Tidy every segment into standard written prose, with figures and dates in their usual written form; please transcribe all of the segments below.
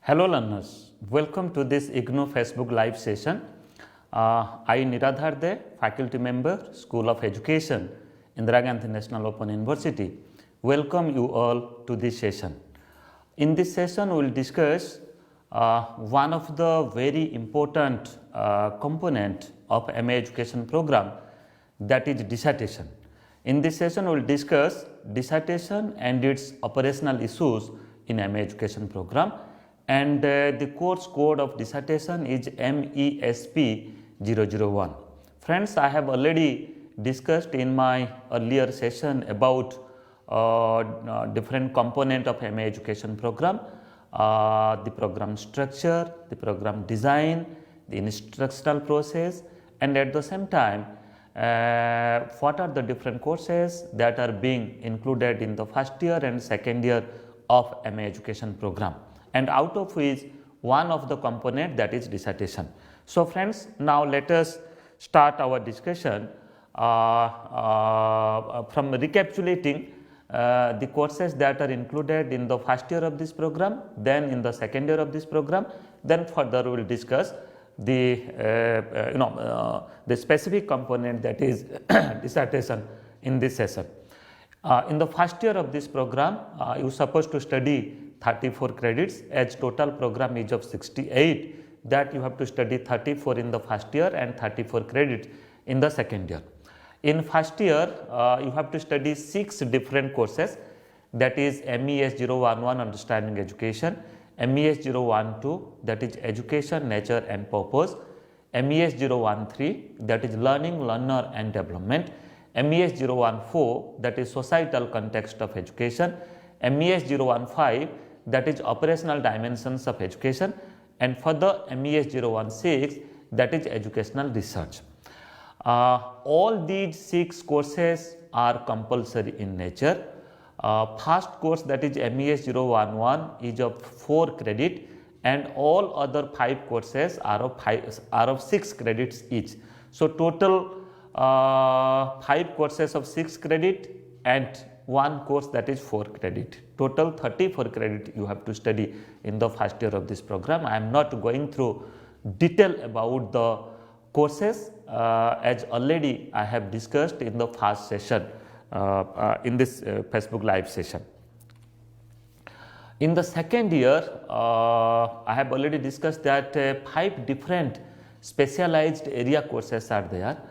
Hello learners, welcome to this IGNOU Facebook live session. I Niradhar, faculty member, School of Education, Indira Gandhi National Open University, welcome you all to this session. In this session, we will discuss one of the very important component of MA education program, that is dissertation. In this session, we will discuss dissertation and its operational issues in MA education program, and the course code of dissertation is MESP 001. Friends, I have already discussed in my earlier session about different component of MA education program, the program structure, the program design, the instructional process, and at the same time what are the different courses that are being included in the first year and second year of MA education program, and out of which one of the component, that is dissertation. So friends, now let us start our discussion from recapitulating the courses that are included in the first year of this program, then in the second year of this program, then further we will discuss the the specific component, that is dissertation, in this session. In the first year of this program, you are supposed to study 34 credits, as total program is of 68, that you have to study 34 in the first year and 34 credits in the second year. In first year, you have to study 6 different courses, that is MES 011 Understanding Education, MES 012 that is Education, Nature and Purpose, MES 013 that is Learning, Learner and Development, MES 014 that is Societal Context of Education, MES 015 that is Operational Dimensions of Education, and further MES 016 that is Educational Research. All these 6 courses are compulsory in nature. First course, that is MES 011 is of 4 credit, and all other 5 courses are of 6 credits each. So total 5 courses of 6 credit and 1 course that is 4 credit. Total 34 credit you have to study in the first year of this program. I am not going through detail about the courses as already I have discussed in the first session in this Facebook live session. In the second year, I have already discussed that 5 different specialized area courses are there.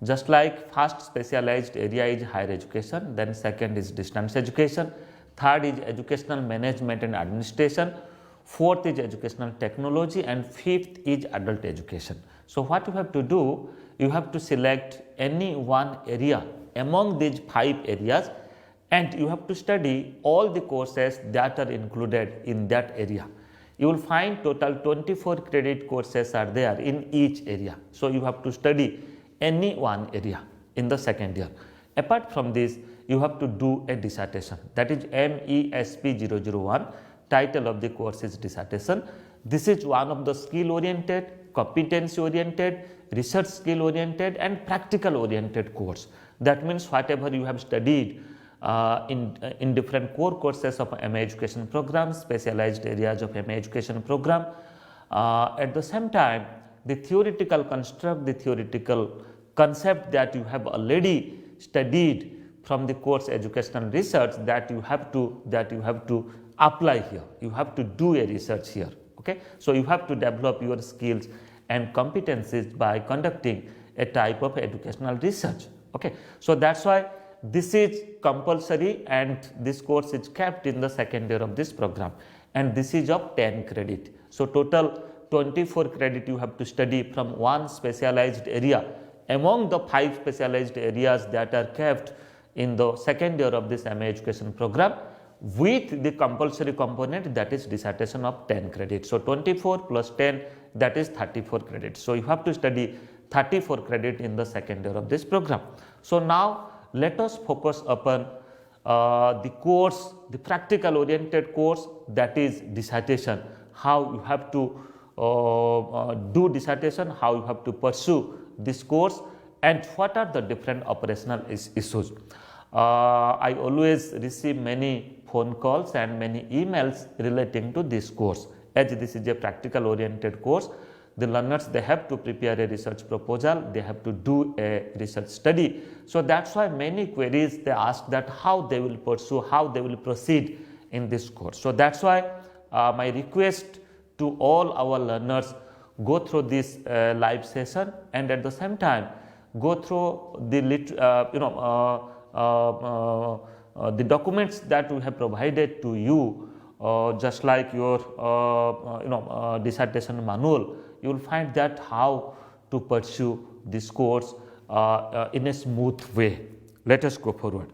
Just like first specialized area is higher education, then second is distance education, third is educational management and administration, fourth is educational technology, and fifth is adult education. So what you have to do, you have to select any one area among these 5 areas, and you have to study all the courses that are included in that area. You will find total 24 credit courses are there in each area. So you have to study any one area in the second year. Apart from this, you have to do a dissertation, that is MESP 001. Title of the course is dissertation. This is one of the skill oriented, competency oriented, research skill oriented and practical oriented course. That means whatever you have studied in different core courses of MA education program, specialized areas of MA education program, at the same time the theoretical construct, the theoretical concept that you have already studied from the course educational research, that you have to apply here. You have to do a research here. Okay, so you have to develop your skills and competencies by conducting a type of educational research. Okay, so that's why this is compulsory, and this course is kept in the second year of this program, and this is of 10 credit. So total 24 credit you have to study from one specialized area among the 5 specialized areas that are kept in the second year of this MA education program, with the compulsory component, that is dissertation of 10 credits. So 24 plus 10, that is 34 credits. So you have to study 34 credit in the second year of this program. So now let us focus upon the course, the practical oriented course, that is dissertation. How you have to do dissertation, how you have to pursue this course, and what are the different operational issues. I always receive many phone calls and many emails relating to this course, as this is a practical oriented course. The learners, they have to prepare a research proposal, they have to do a research study. So that's why many queries they ask that how they will pursue, how they will proceed in this course. So that's why my request to all our learners, go through this live session, and at the same time go through the the documents that we have provided to you, just like your dissertation manual. You will find that how to pursue this course in a smooth way. Let us go forward.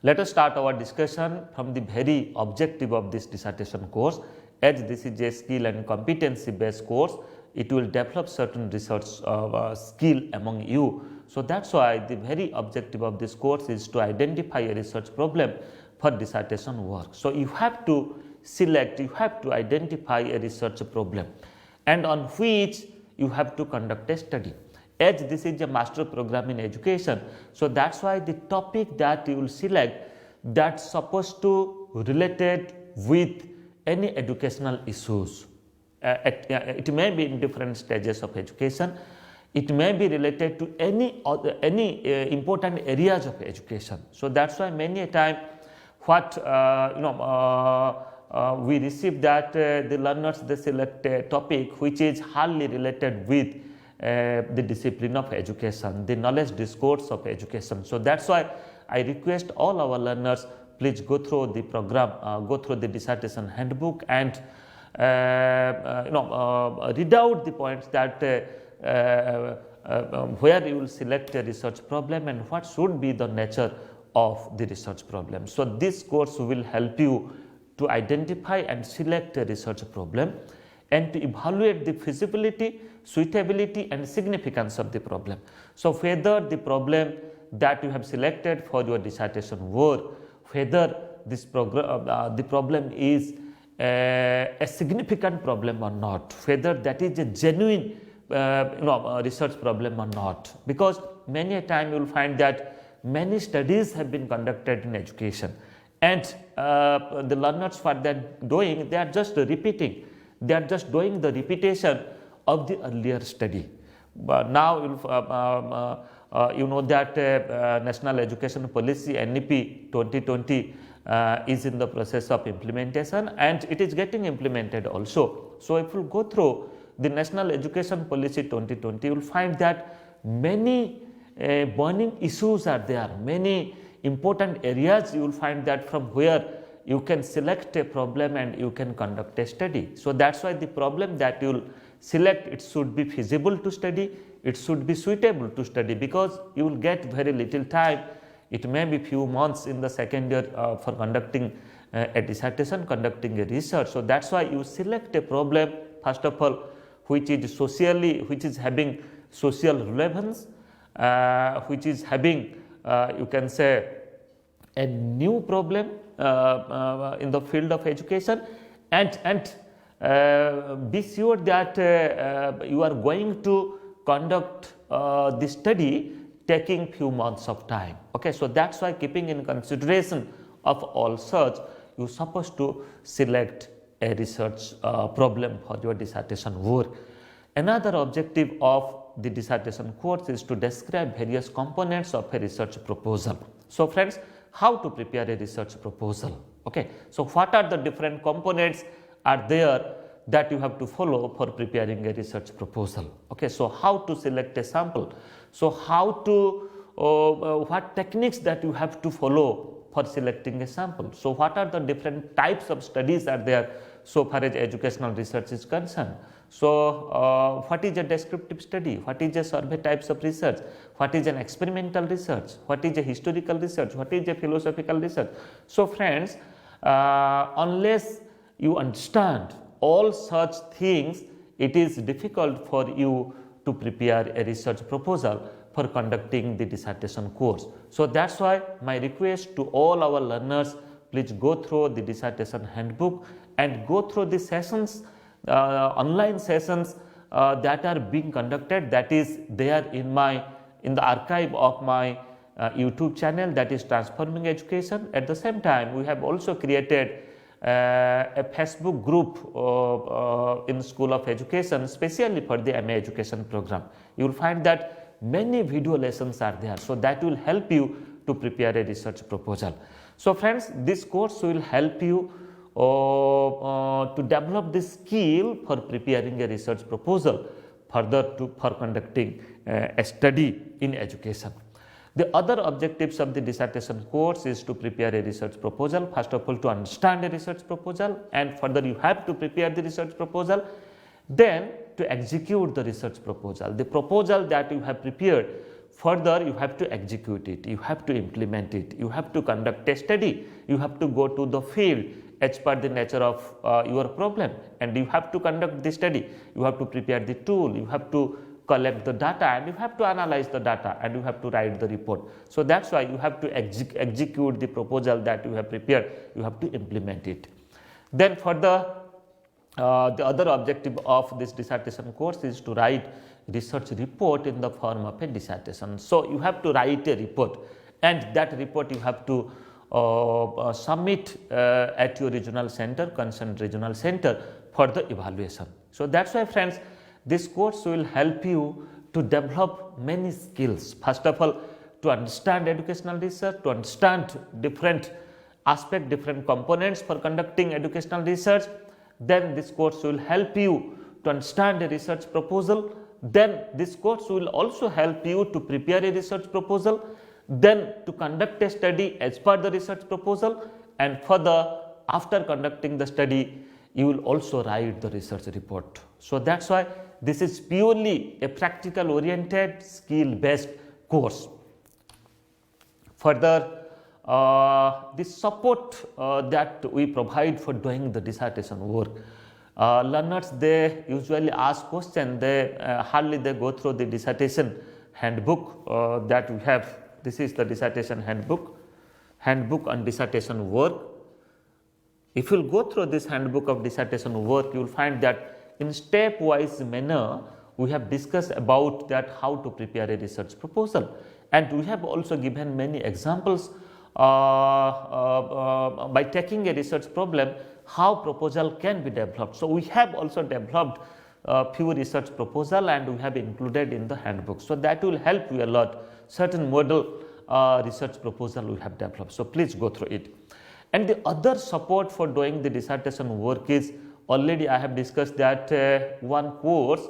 Let us start our discussion from the very objective of this dissertation course. As this is a skill and competency based course, it will develop certain research skill among you. So that's why the very objective of this course is to identify a research problem for dissertation work. So you have to select, you have to identify a research problem, and on which you have to conduct a study. As this is a master program in education, so that's why the topic that you will select, that's supposed to related with any educational issues. It may be in different stages of education. It may be related to any important areas of education. So that's why many a time what we receive that the learners, they select a topic which is hardly related with the discipline of education, the knowledge discourse of education. So that's why I request all our learners, please go through the program, go through the dissertation handbook, and read out the points that where you will select a research problem and what should be the nature of the research problem. So this course will help you to identify and select a research problem, and to evaluate the feasibility, suitability and significance of the problem. So whether the problem that you have selected for your dissertation work, whether this the problem is a significant problem or not, whether that is a genuine research problem or not, because many a time you will find that many studies have been conducted in education, and the learners, what they are doing, they are just repeating, they are just doing the repetition of the earlier study. But now you know that National Education Policy NEP 2020 is in the process of implementation, and it is getting implemented also. So if you go through the National Education Policy 2020, you will find that many burning issues are there, many important areas you will find that from where you can select a problem and you can conduct a study. So that's why the problem that you will select, it should be feasible to study, it should be suitable to study, because you will get very little time. It may be few months in the second year for conducting a dissertation, conducting a research. So that's why you select a problem, first of all, which is having social relevance, which is having you can say a new problem in the field of education, and be sure that you are going to conduct the study taking few months of time. Okay, so that's why, keeping in consideration of all such, you are supposed to select a research problem for your dissertation work. Another objective of the dissertation course is to describe various components of a research proposal. So friends, how to prepare a research proposal? Okay, so what are the different components are there that you have to follow for preparing a research proposal? Okay, so how to select a sample? So how to what techniques that you have to follow for selecting a sample? So what are the different types of studies are there so far as educational research is concerned? So what is a descriptive study? What is a survey types of research? What is an experimental research? What is a historical research? What is a philosophical research? So friends, unless you understand all such things, it is difficult for you to prepare a research proposal for conducting the dissertation course. So that's why my request to all our learners, please go through the dissertation handbook and go through the sessions, online sessions that are being conducted, that is there in the archive of my YouTube channel, that is Transforming Education. At the same time, we have also created a Facebook group in School of Education, especially for the MA Education program. You will find that many video lessons are there. So, that will help you to prepare a research proposal. So, friends, this course will help you to develop the skill for preparing a research proposal further for conducting a study in education. The other objectives of the dissertation course is to prepare a research proposal. First of all, to understand a research proposal, and further you have to prepare the research proposal, then to execute the research proposal. The proposal that you have prepared, further you have to execute it, you have to implement it, you have to conduct a study, you have to go to the field as per the nature of your problem, and you have to conduct the study, you have to prepare the tool, you have to collect the data, and you have to analyze the data, and you have to write the report. So, that is why you have to execute the proposal that you have prepared, you have to implement it. Then further, the other objective of this dissertation course is to write research report in the form of a dissertation. So, you have to write a report, and that report you have to submit at your regional center, concerned regional center, for the evaluation. So, that is why, friends, this course will help you to develop many skills. First of all, to understand educational research, to understand different aspects, different components for conducting educational research. Then this course will help you to understand a research proposal. Then this course will also help you to prepare a research proposal, then to conduct a study as per the research proposal, and further, after conducting the study, you will also write the research report. So, that is why this is purely a practical oriented, skill based course. Further, the support that we provide for doing the dissertation work, learners, they usually ask questions, they hardly they go through the dissertation handbook that we have. This is the dissertation handbook on dissertation work. If you will go through this handbook of dissertation work, you will find that in stepwise manner we have discussed about that how to prepare a research proposal, and we have also given many examples by taking a research problem how proposal can be developed. So, we have also developed few research proposal and we have included in the handbook. So, that will help you a lot. Certain model research proposal we have developed. So, please go through it. And the other support for doing the dissertation work is, already I have discussed that one course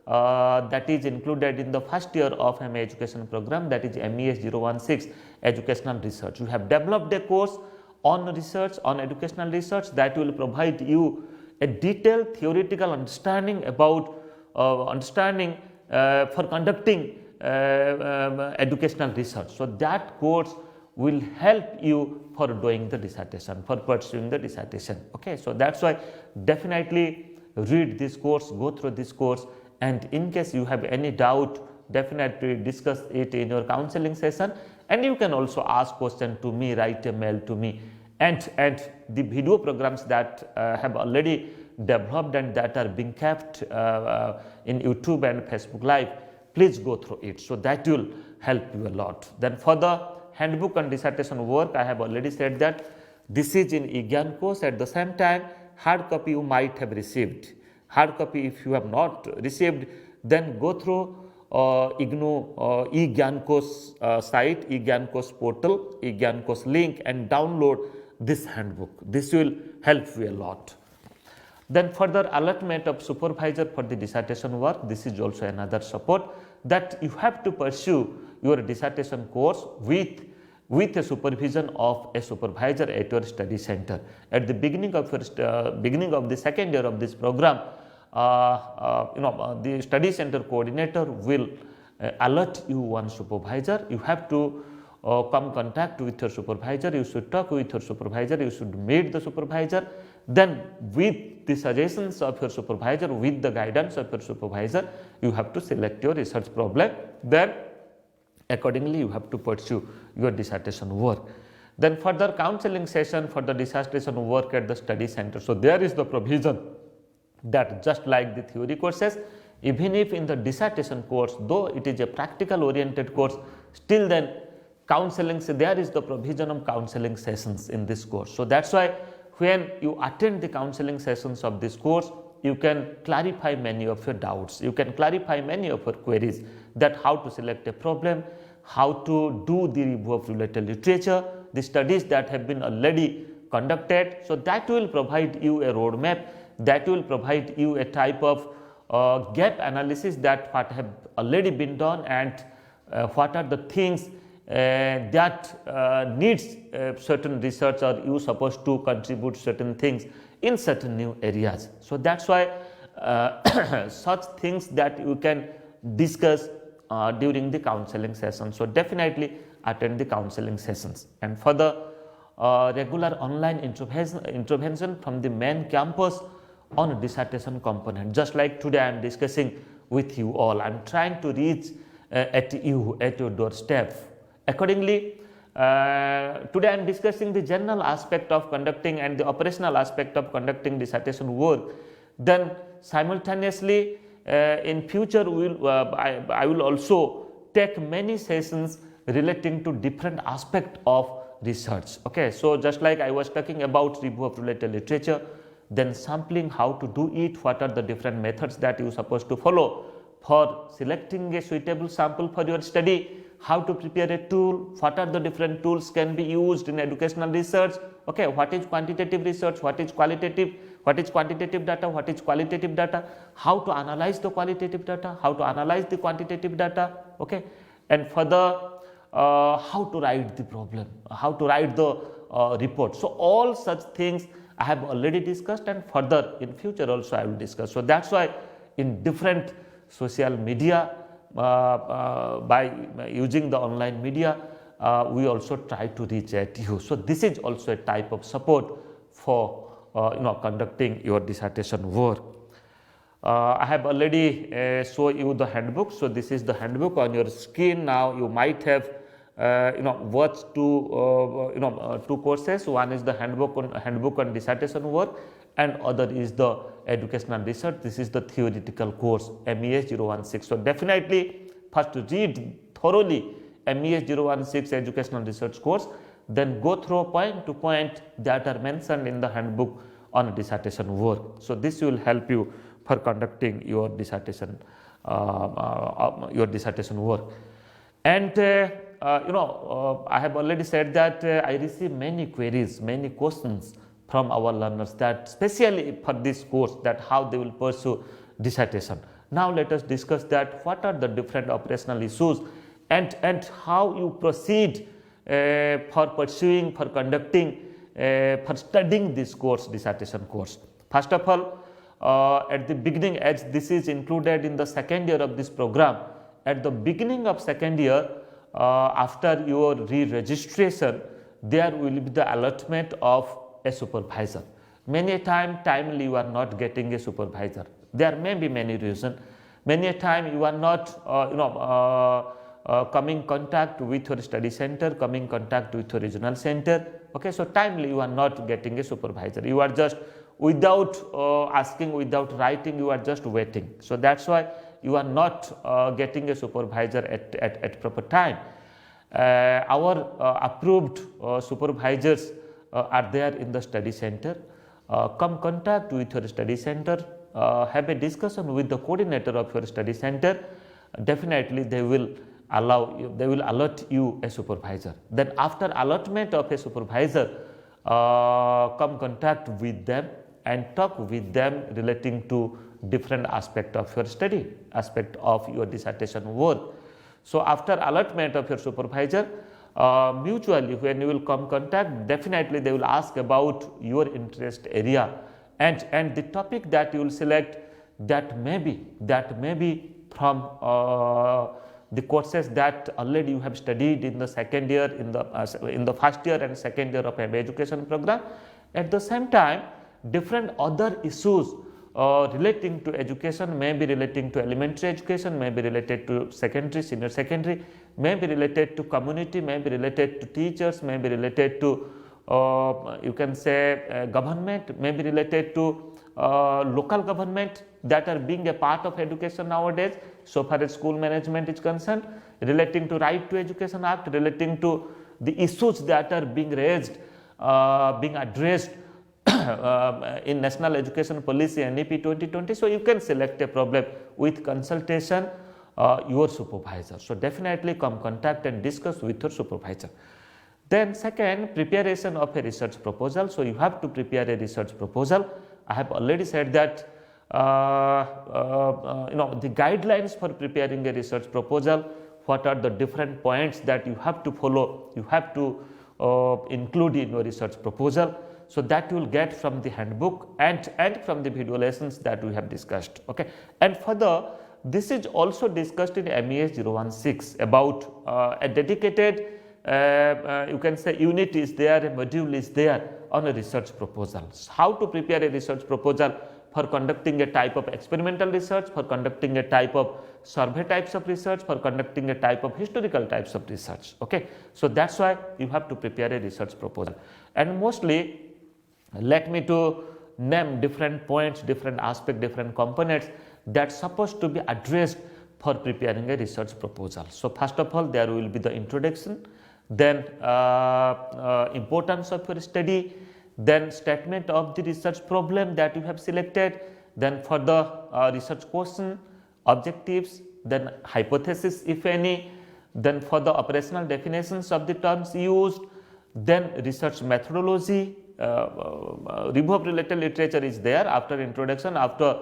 that is included in the first year of MA education program, that is MES 016 educational research. We have developed a course on research, on educational research, that will provide you a detailed theoretical understanding about for conducting educational research. So, that course will help you for doing the dissertation, for pursuing the dissertation. Okay. So, that is why definitely read this course, go through this course, and in case you have any doubt, definitely discuss it in your counseling session, and you can also ask question to me, write a mail to me, and the video programs that have already developed and that are being kept in YouTube and Facebook Live, please go through it. So, that will help you a lot. Then for the handbook on dissertation work, I have already said that this is in IGNOU course. At the same time, hard copy you might have received. Hard copy, if you have not received, then go through IGNOU course site, IGNOU course portal, IGNOU course link, and download this handbook. This will help you a lot. Then further allotment of supervisor for the dissertation work, this is also another support, that you have to pursue your dissertation course with a supervision of a supervisor at your study center. At the beginning of the second year of this program, the study center coordinator will allot you one supervisor. You have to come contact with your supervisor, you should talk with your supervisor, you should meet the supervisor. Then with the suggestions of your supervisor, with the guidance of your supervisor, you have to select your research problem. Then accordingly you have to pursue your dissertation work. Then further counseling session for the dissertation work at the study center. So, there is the provision that just like the theory courses, even if in the dissertation course, though it is a practical oriented course, still then counseling, so there is the provision of counseling sessions in this course. So, that is why when you attend the counseling sessions of this course, you can clarify many of your doubts, you can clarify many of your queries, that how to select a problem, how to do the review of related literature, the studies that have been already conducted. So that will provide you a roadmap, that will provide you a type of gap analysis, that what have already been done and what are the things that needs certain research, or you supposed to contribute certain things in certain new areas. So that's why such things that you can discuss during the counseling session. So definitely attend the counseling sessions. And for the regular online intervention from the main campus on a dissertation component, just like today I am discussing with you all, I am trying to reach at your doorstep. Accordingly, today I am discussing the general aspect of conducting and the operational aspect of conducting dissertation work. Then simultaneously in future I will also take many sessions relating to different aspect of research. Okay, so just like I was talking about review of related literature, then sampling, how to do it, what are the different methods that you are supposed to follow for selecting a suitable sample for your study, how to prepare a tool, what are the different tools can be used in educational research. Okay, what is quantitative research, what is qualitative, what is quantitative data, what is qualitative data, how to analyze the qualitative data, how to analyze the quantitative data. Okay, and further how to write the problem, how to write the report. So all such things I have already discussed, and further in future also I will discuss. So that's why in different social media, by using the online media, we also try to reach at you. So this is also a type of support for conducting your dissertation work. I have already shown you the handbook. So this is the handbook on your screen. Now you might have watched two courses. One is the handbook on dissertation work, and other is the educational research. This is the theoretical course MES 016. So definitely first read thoroughly MES 016 educational research course, then go through point to point that are mentioned in the handbook on dissertation work. So this will help you for conducting your dissertation work. And I have already said that I receive many queries, many questions from our learners, that especially for this course, that how they will pursue dissertation. Now let us discuss that what are the different operational issues and how you proceed for pursuing, for conducting, for studying this course, dissertation course. First of all, at the beginning, as this is included in the second year of this program, at the beginning of second year, after your re-registration, there will be the allotment of a supervisor. Many a time timely you are not getting a supervisor. There may be many reasons. Many a time you are not coming contact with your study center, coming contact with your regional center. Okay, so timely you are not getting a supervisor. You are just without asking, without writing, you are just waiting. So that's why you are not getting a supervisor at proper time. Our approved supervisors are there in the study center. Come contact with your study center, have a discussion with the coordinator of your study center. Definitely they will allot you a supervisor. Then after allotment of a supervisor, come contact with them and talk with them relating to different aspect of your study, aspect of your dissertation work. So after allotment of your supervisor, mutually when you will come contact, definitely they will ask about your interest area and the topic that you will select, that may be from the courses that already you have studied in the second year, in the first year and second year of an education program. At the same time, different other issues relating to education, may be relating to elementary education, may be related to secondary, senior secondary, may be related to community, may be related to teachers, may be related to you can say government, may be related to local government that are being a part of education nowadays. So far as school management is concerned, relating to Right to Education Act, relating to the issues that are being raised, being addressed in National Education Policy NEP 2020. So, you can select a problem with consultation your supervisor. So, definitely come contact and discuss with your supervisor. Then second, preparation of a research proposal. So, you have to prepare a research proposal. I have already said that the guidelines for preparing a research proposal, what are the different points that you have to follow, you have to include in your research proposal. So, that you will get from the handbook and from the video lessons that we have discussed. Okay. And further, this is also discussed in MES 016 about a dedicated you can say unit is there, a module is there on a research proposal. How to prepare a research proposal for conducting a type of experimental research, for conducting a type of survey types of research, for conducting a type of historical types of research. Okay. So, that is why you have to prepare a research proposal, and mostly let me to name different points, different aspects, different components that supposed to be addressed for preparing a research proposal. So, first of all, there will be the introduction, then importance of your study, then statement of the research problem that you have selected, then for the research question, objectives, then hypothesis if any, then for the operational definitions of the terms used, then research methodology, review of related literature is there after introduction, after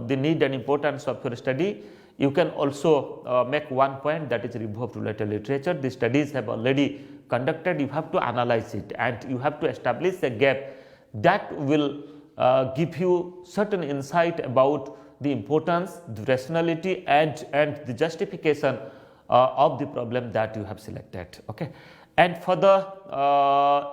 the need and importance of your study. You can also make one point, that is review of related literature. The studies have already conducted, you have to analyze it and you have to establish a gap that will give you certain insight about the importance, the rationality and the justification of the problem that you have selected. Okay. And further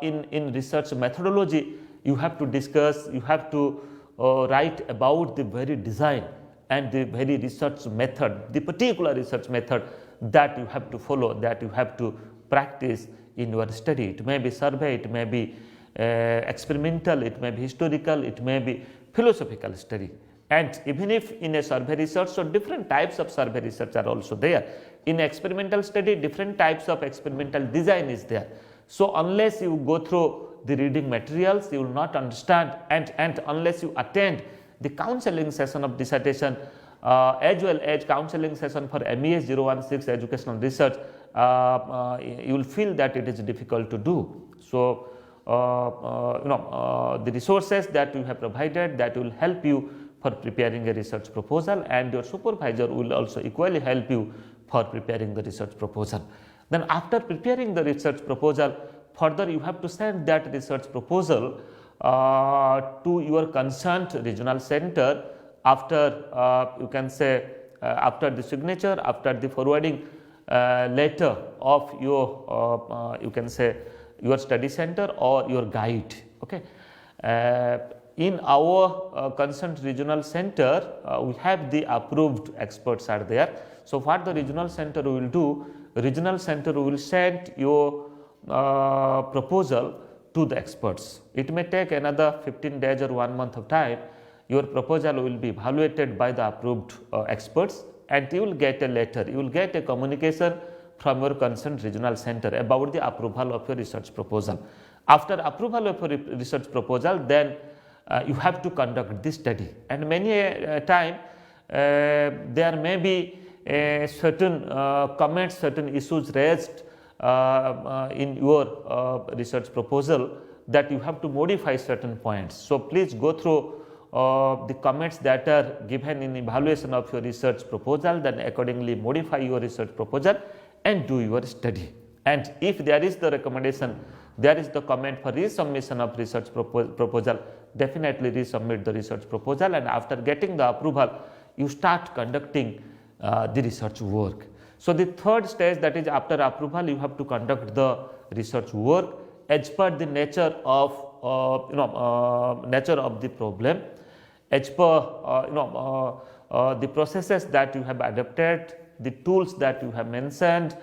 in research methodology, you have to discuss, you have to write about the very design and the very research method, the particular research method that you have to follow, that you have to practice in your study. It may be survey, it may be experimental, it may be historical, it may be philosophical study. And even if in a survey research, so different types of survey research are also there. In experimental study, different types of experimental design is there. So, unless you go through the reading materials, you will not understand, and unless you attend the counseling session of dissertation as well as counseling session for MES 016 educational research, you will feel that it is difficult to do. So, the resources that you have provided, that will help you for preparing a research proposal, and your supervisor will also equally help you for preparing the research proposal. Then after preparing the research proposal, further you have to send that research proposal to your concerned regional center after you can say after the signature, after the forwarding letter of your you can say your study center or your guide. Okay. In our concerned regional center, we have the approved experts are there. So, what the regional center will do, regional center will send your proposal to the experts. It may take another 15 days or 1 month of time. Your proposal will be evaluated by the approved experts, and you will get a letter, you will get a communication from your concerned regional center about the approval of your research proposal. After approval of your research proposal, then you have to conduct this study, and many a time there may be certain comments, certain issues raised in your research proposal that you have to modify certain points. So, please go through the comments that are given in evaluation of your research proposal, then accordingly modify your research proposal and do your study. And if there is the recommendation, there is the comment for resubmission of research proposal, definitely resubmit the research proposal, and after getting the approval, you start conducting the research work. So, the third stage, that is after approval, you have to conduct the research work as per the nature of nature of the problem, as per the processes that you have adopted, the tools that you have mentioned,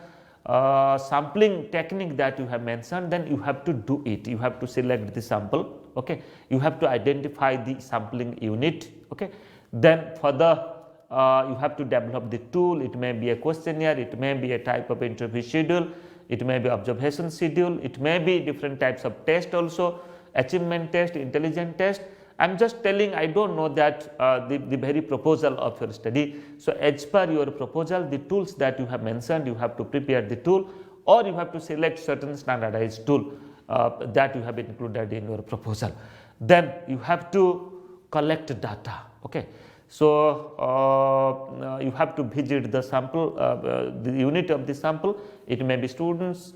sampling technique that you have mentioned, then you have to do it. You have to select the sample. Okay. You have to identify the sampling unit. Okay. Then further you have to develop the tool. It may be a questionnaire, it may be a type of interview schedule, it may be observation schedule, it may be different types of test also, achievement test, intelligence test. I am just telling, I do not know that the very proposal of your study. So, as per your proposal, the tools that you have mentioned, you have to prepare the tool, or you have to select certain standardized tool that you have included in your proposal. Then you have to collect data. Okay. So, you have to visit the sample, the unit of the sample. It may be students,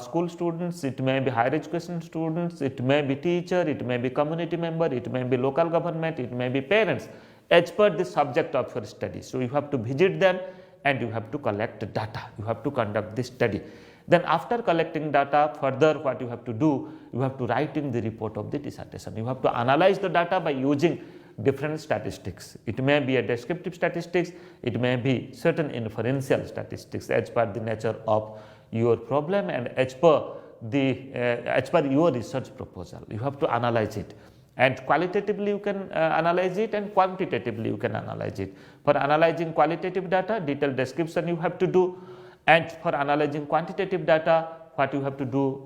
school students, it may be higher education students, it may be teacher, it may be community member, it may be local government, it may be parents, as per the subject of your study. So, you have to visit them and you have to collect data, you have to conduct this study. Then after collecting data, further what you have to do, you have to write in the report of the dissertation. You have to analyze the data by using different statistics. It may be a descriptive statistics, it may be certain inferential statistics as per the nature of your problem and as per your research proposal. You have to analyze it, and qualitatively you can analyze it, and quantitatively you can analyze it. For analyzing qualitative data, detailed description you have to do, and for analyzing quantitative data, what you have to do,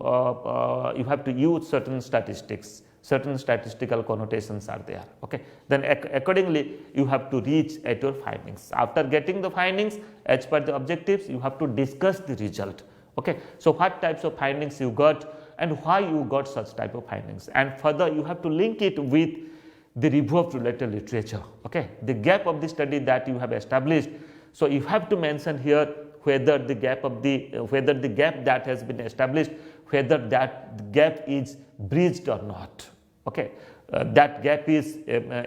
you have to use certain statistics, certain statistical connotations are there. Okay. Then accordingly you have to reach at your findings. After getting the findings as per the objectives, you have to discuss the result. Okay. So, what types of findings you got and why you got such type of findings, and further you have to link it with the review of related literature. Okay. The gap of the study that you have established. So, you have to mention here whether the gap of the gap that has been established, whether that gap is bridged or not. Okay. That gap is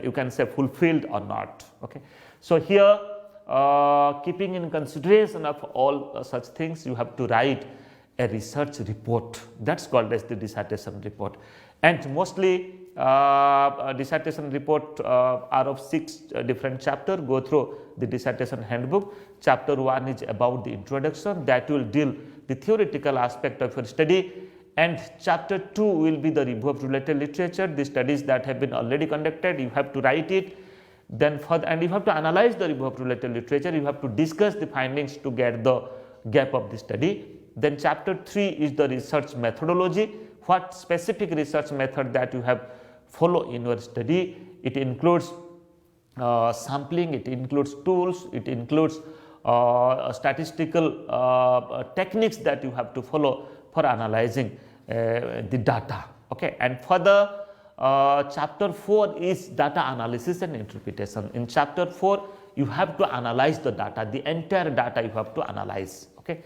you can say fulfilled or not. Okay. So, here keeping in consideration of all such things, you have to write a research report, that is called as the dissertation report. And mostly dissertation report are of 6 different chapters. Go through the dissertation handbook. Chapter 1 is about the introduction, that will deal the theoretical aspect of your study, and chapter 2 will be the review of related literature, the studies that have been already conducted, you have to write it. Then further, and you have to analyze the review of related literature, you have to discuss the findings to get the gap of the study. Then chapter 3 is the research methodology, what specific research method that you have follow in your study. It includes sampling, it includes tools, it includes statistical techniques that you have to follow for analyzing the data. Okay. And further, chapter 4 is data analysis and interpretation. In chapter 4 you have to analyze the data, the entire data you have to analyze. Okay.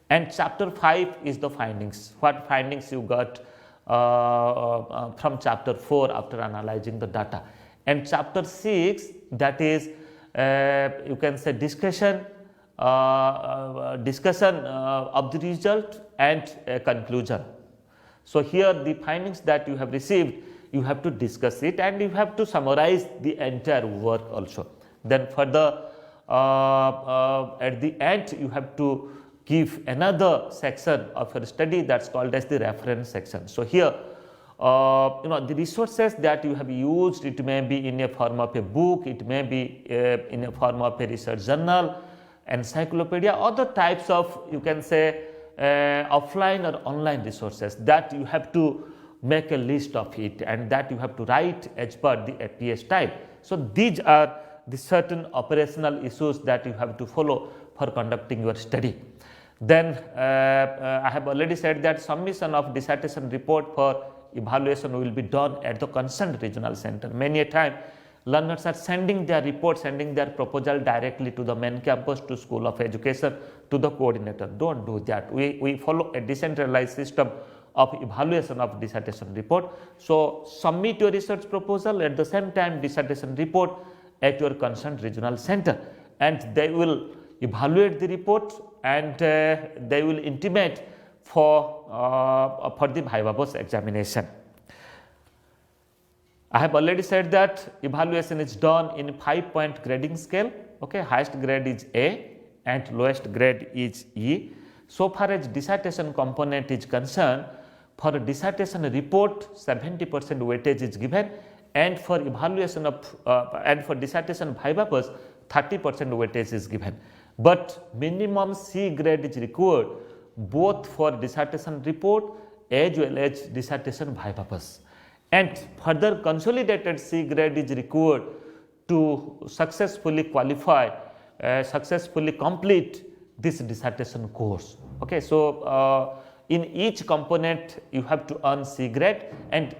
And chapter 5 is the findings, what findings you got from chapter 4 after analyzing the data. And chapter 6, that is you can say discussion of the result and conclusion. So, here the findings that you have received, you have to discuss it and you have to summarize the entire work also. Then further at the end you have to give another section of your study, that is called as the reference section. So, here the resources that you have used, it may be in a form of a book, it may be in a form of a research journal, encyclopedia, other types of you can say offline or online resources, that you have to make a list of it and that you have to write as per the APS type. So, these are the certain operational issues that you have to follow for conducting your study. Then I have already said that submission of dissertation report for evaluation will be done at the concerned regional center. Many a time learners are sending their report, sending their proposal directly to the main campus, to School of Education, to the coordinator. Do not do that. We follow a decentralized system of evaluation of dissertation report. So, submit your research proposal, at the same time dissertation report at your concerned regional center, and they will evaluate the report and they will intimate for the viva voce examination. I have already said that evaluation is done in 5-point grading scale. Okay, highest grade is A and lowest grade is E. So far as dissertation component is concerned, for a dissertation report 70% weightage is given, and for evaluation of and for dissertation viva voce 30% weightage is given. But minimum C grade is required both for dissertation report as well as dissertation viva purpose. And further consolidated C grade is required to successfully qualify, successfully complete this dissertation course. Okay, so in each component you have to earn C grade, and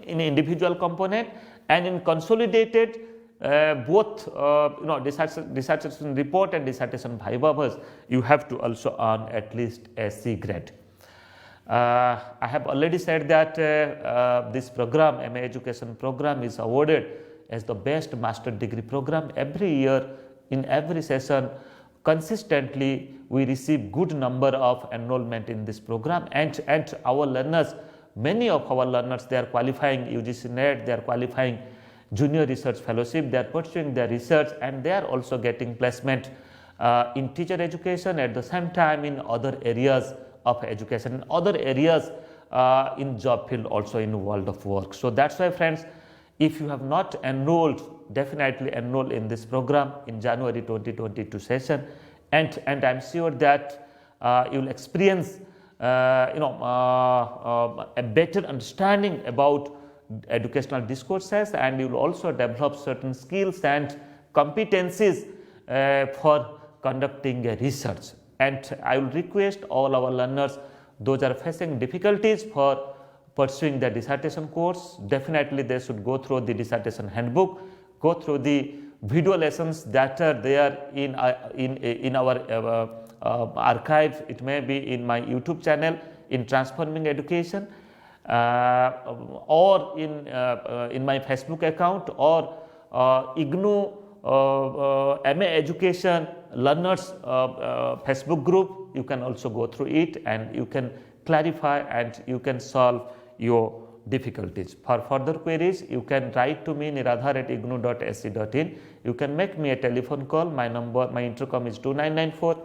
in individual component, and in consolidated both dissertation report and dissertation viva purpose, you have to also earn at least a C grade. I have already said that this program, MA Education program, is awarded as the best master degree program every year. In every session, consistently we receive good number of enrollment in this program, and our learners, many of our learners, they are qualifying UGC NET, they are qualifying junior research fellowship, they are pursuing their research, and they are also getting placement in teacher education, at the same time in other areas of education, in other areas in job field, also in world of work. So that's why, friends, if you have not enrolled, definitely enroll in this program in January 2022 session, and I'm sure that you will experience a better understanding about educational discourses, and you will also develop certain skills and competencies for conducting a research. And I will request all our learners, those are facing difficulties for pursuing the dissertation course, definitely they should go through the dissertation handbook, go through the video lessons that are there in our archive. It may be in my YouTube channel in Transforming Education, or in my Facebook account, or IGNOU MA Education Learners Facebook group. You can also go through it, and you can clarify and you can solve your difficulties. For further queries, you can write to me niradhar@ignou.ac.in. You can make me a telephone call. My number, my intercom is 2994.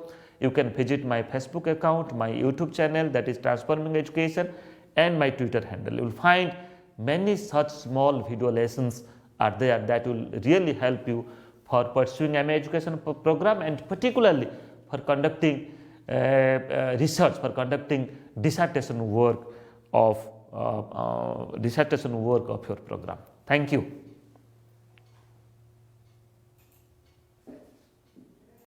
You can visit my Facebook account, my YouTube channel, that is Transforming Education, and my Twitter handle. You will find many such small video lessons are there that will really help you for pursuing MA Education program, and particularly for conducting research, for conducting dissertation work of your program. Thank you.